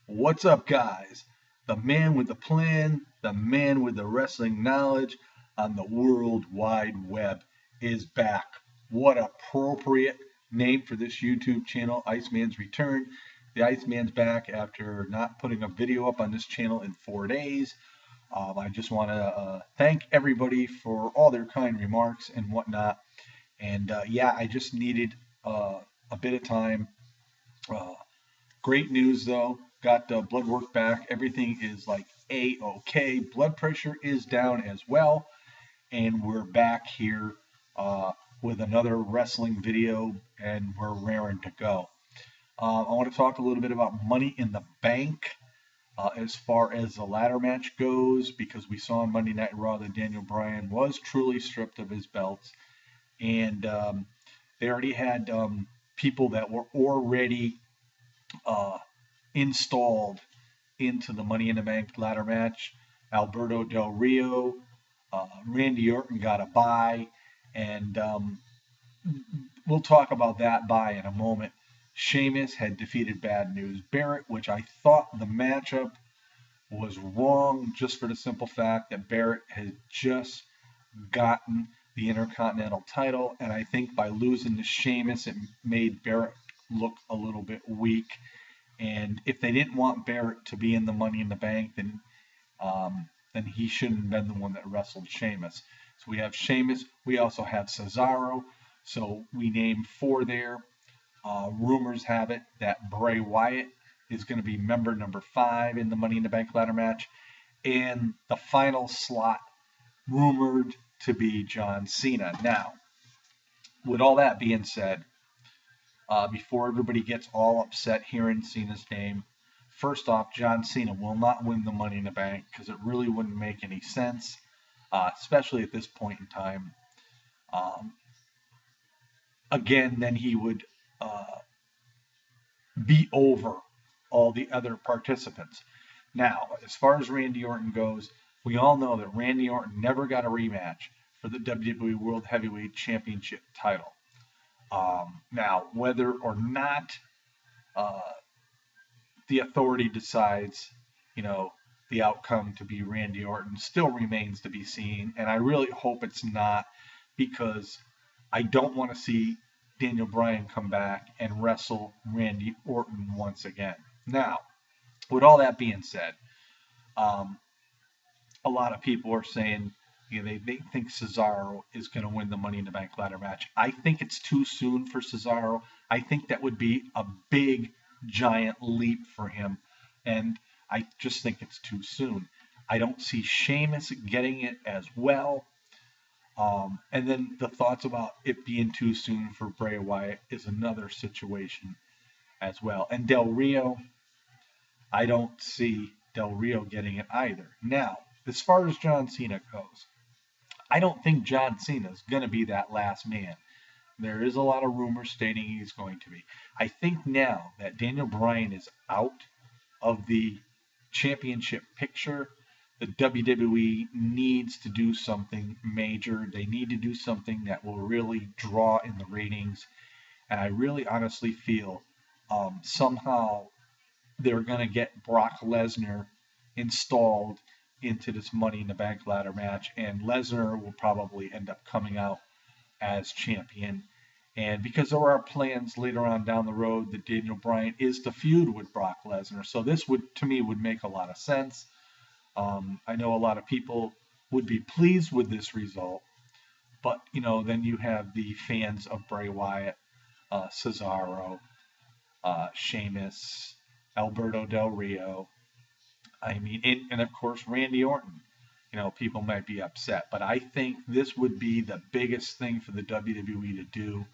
What's up, guys? The man with the plan, the man with the wrestling knowledge on the World Wide Web is back. What appropriate name for this YouTube channel, Iceman's Return. The Iceman's back after not putting a video up on this channel in 4 days. I just want to thank everybody for all their kind remarks and whatnot. And yeah, I just needed a bit of time. Great news though. Got the blood work back. Everything is like A-OK. Blood pressure is down as well. And we're back here with another wrestling video, and we're raring to go. I want to talk a little bit about Money in the Bank as far as the ladder match goes, because we saw on Monday Night Raw that Daniel Bryan was truly stripped of his belts. And they already had people that were already installed into the Money in the Bank ladder match. Alberto Del Rio, Randy Orton got a bye, and we'll talk about that bye in a moment. Sheamus had defeated Bad News Barrett, which I thought the matchup was wrong just for the simple fact that Barrett had just gotten the Intercontinental title, and I think by losing to Sheamus, it made Barrett look a little bit weak. And if they didn't want Barrett to be in the Money in the Bank, then he shouldn't have been the one that wrestled Sheamus. So we have Sheamus. We also have Cesaro. So we named 4 there. Rumors have it that Bray Wyatt is going to be member number 5 in the Money in the Bank ladder match. And the final slot rumored to be John Cena. Now, with all that being said, before everybody gets all upset hearing Cena's name, first off, John Cena will not win the Money in the Bank because it really wouldn't make any sense, especially at this point in time. Again, then he would be over all the other participants. Now, as far as Randy Orton goes, we all know that Randy Orton never got a rematch for the WWE World Heavyweight Championship title. Now, whether or not the authority decides, the outcome to be Randy Orton still remains to be seen, and I really hope it's not, because I don't want to see Daniel Bryan come back and wrestle Randy Orton once again. Now, with all that being said, a lot of people are saying, they think Cesaro is going to win the Money in the Bank ladder match. I think it's too soon for Cesaro. I think that would be a big, giant leap for him, and I just think it's too soon. I don't see Sheamus getting it as well. And then the thoughts about it being too soon for Bray Wyatt is another situation as well. And Del Rio, I don't see Del Rio getting it either. Now, as far as John Cena goes, I don't think John Cena is going to be that last man. There is a lot of rumors stating he's going to be. I think now that Daniel Bryan is out of the championship picture, the WWE needs to do something major. They need to do something that will really draw in the ratings. And I really honestly feel somehow they're going to get Brock Lesnar installed into this Money in the Bank ladder match, and Lesnar will probably end up coming out as champion. And because there are plans later on down the road that Daniel Bryan is to feud with Brock Lesnar, so this would, to me, would make a lot of sense. I know a lot of people would be pleased with this result, but then you have the fans of Bray Wyatt, Cesaro, Sheamus, Alberto Del Rio. And of course Randy Orton. People might be upset, but I think this would be the biggest thing for the WWE to do.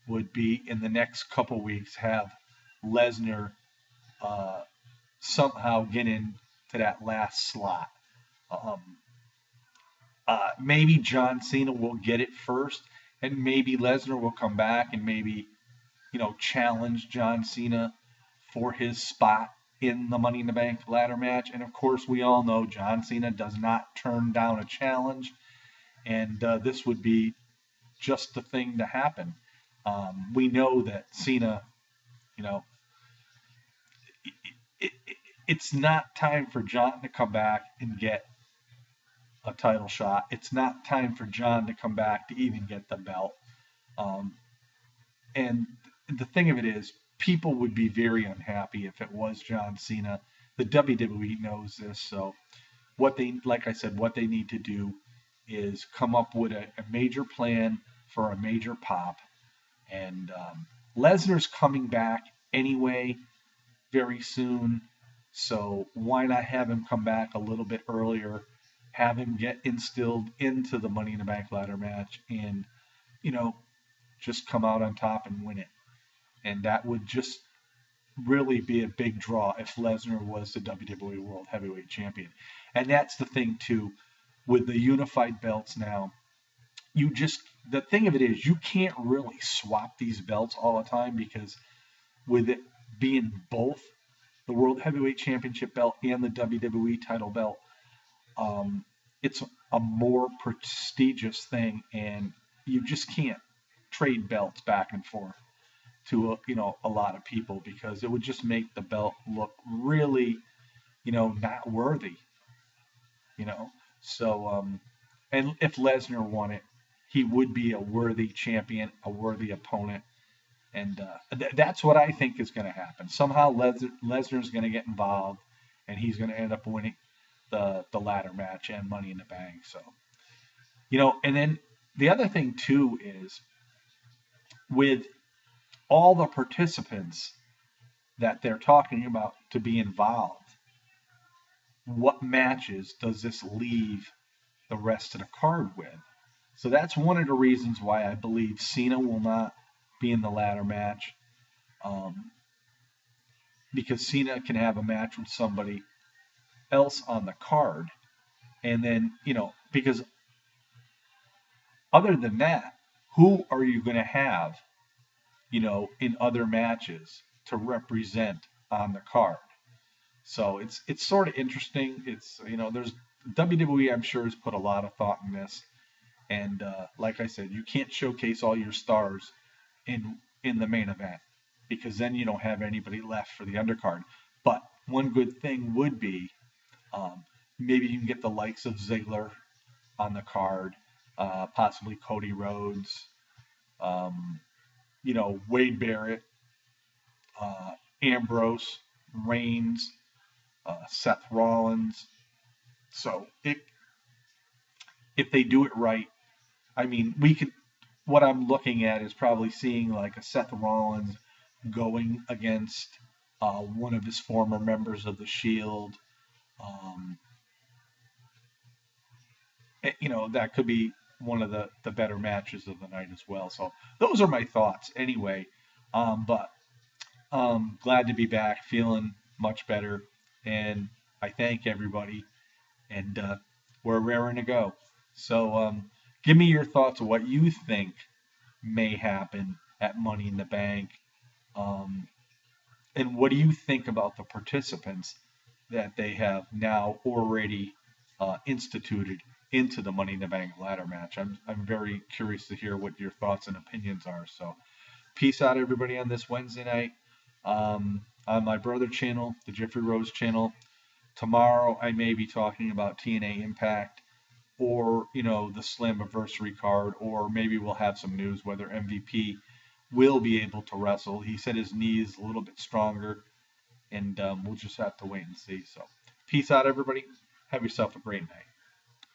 Would be in the next couple weeks have Lesnar somehow get into that last slot. Maybe John Cena will get it first, and maybe Lesnar will come back and maybe challenge John Cena for his spot in the Money in the Bank ladder match. And of course, we all know John Cena does not turn down a challenge, and this would be just the thing to happen. We know that Cena, it's not time for John to come back and get a title shot. It's not time for John to come back to even get the belt. Um, and the thing of it is, people would be very unhappy if it was John Cena. The WWE knows this, so like I said, what they need to do is come up with a major plan for a major pop. And Lesnar's coming back anyway very soon. So why not have him come back a little bit earlier, have him get instilled into the Money in the Bank ladder match, and, you know, just come out on top and win it. And that would just really be a big draw if Lesnar was the WWE World Heavyweight Champion. And that's the thing, too, with the unified belts now. The thing of it is, you can't really swap these belts all the time, because with it being both the World Heavyweight Championship belt and the WWE title belt, it's a more prestigious thing, and you just can't trade belts back and forth to a lot of people, because it would just make the belt look really not worthy. So and if Lesnar won it, he would be a worthy champion, a worthy opponent. And that's what I think is going to happen. Somehow Lesnar's going to get involved, and he's going to end up winning the ladder match and Money in the Bank. So, and then the other thing too is, with all the participants that they're talking about to be involved, what matches does this leave the rest of the card with? So that's one of the reasons why I believe Cena will not be in the ladder match, because Cena can have a match with somebody else on the card, and then because other than that, who are you going to have in other matches to represent on the card? So it's sort of interesting. It's there's WWE, I'm sure, has put a lot of thought in this, and like I said, you can't showcase all your stars in the main event, because then you don't have anybody left for the undercard. But one good thing would be, maybe you can get the likes of Ziggler on the card, possibly Cody Rhodes, Wade Barrett, Ambrose, Reigns, Seth Rollins. So if they do it right, I mean, what I'm looking at is probably seeing like a Seth Rollins going against one of his former members of the Shield. That could be one of the better matches of the night as well. So those are my thoughts anyway. But glad to be back, feeling much better, and I thank everybody, and we're raring to go. So give me your thoughts of what you think may happen at Money in the Bank, and what do you think about the participants that they have now already instituted into the Money in the Bank ladder match? I'm very curious to hear what your thoughts and opinions are. So peace out, everybody, on this Wednesday night. On my brother channel, the Jeffrey Rose channel. Tomorrow I may be talking about TNA Impact, or the Slammiversary card, or maybe we'll have some news whether MVP will be able to wrestle. He said his knee is a little bit stronger, and we'll just have to wait and see. So peace out, everybody. Have yourself a great night.